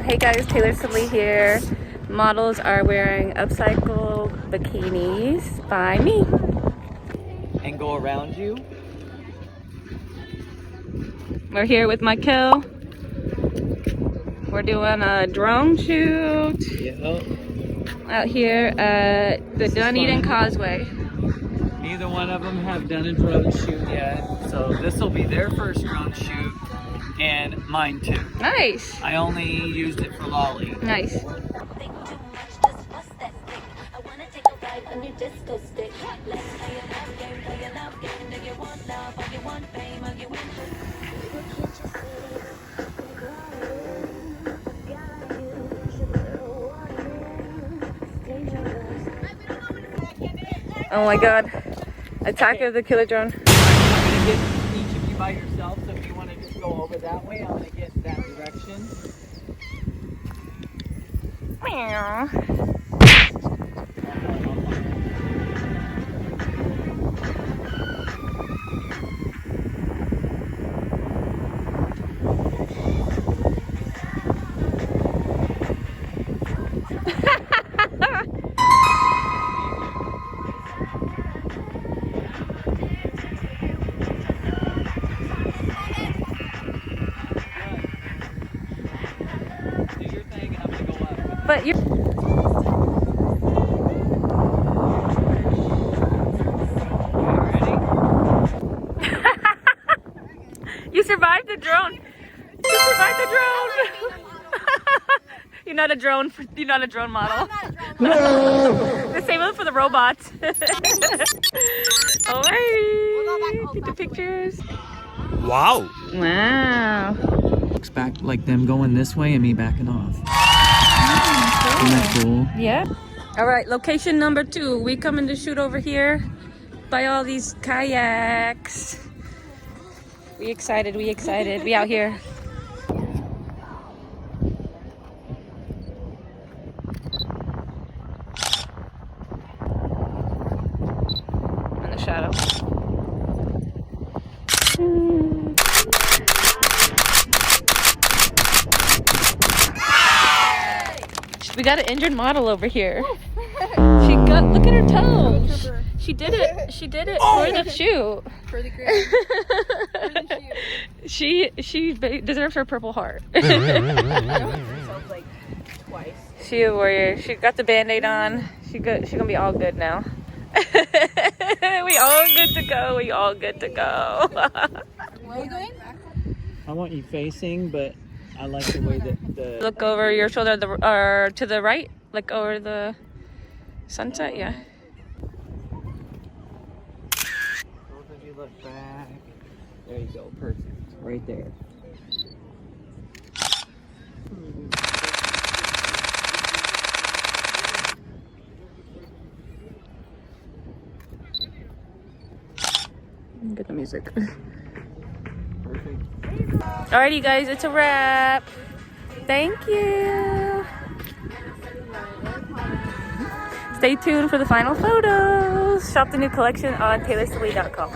Hey guys, Tailor Sallee here. Models are wearing upcycled bikinis by me. And go around you. We're here with Michael. We're doing a drone shoot out here at the Dunedin Causeway. Neither one of them have done a drone shoot yet, so this will be their first drone shoot, and mine too. Nice. I only used it for lolly. Nice. Oh my god. Attack of the killer drone. I'm gonna get each of you by yourself, so if you want to just go over that way, I'm gonna get in that direction. Meow. But you You survived the drone. You survived the drone. You're not a drone. You're not a drone model. The same one for the robots. Alright. Get the pictures. Wow. Wow. Looks back like them going this way and me backing off. Isn't that cool? Yeah. All right, location number 2. We coming to shoot over here by all these kayaks. We excited, we excited. We out here. In the shadow. We got an injured model over here. She got, look at her toes. She did it. She did it for the shoot. For the gram. For the shoot. She deserves her Purple Heart. Like twice. She a warrior. She got the Band-Aid on. She gonna be all good now. We all good to go. We all good to go. Where are you going? I want you facing, but I like the way that the... Look over your shoulder, or to the right, like over the sunset, yeah. Both of you look back. There you go, perfect. Right there. Get the music. Perfect. Alrighty guys, it's a wrap. Thank you. Stay tuned for the final photos. Shop the new collection on tailorsallee.com.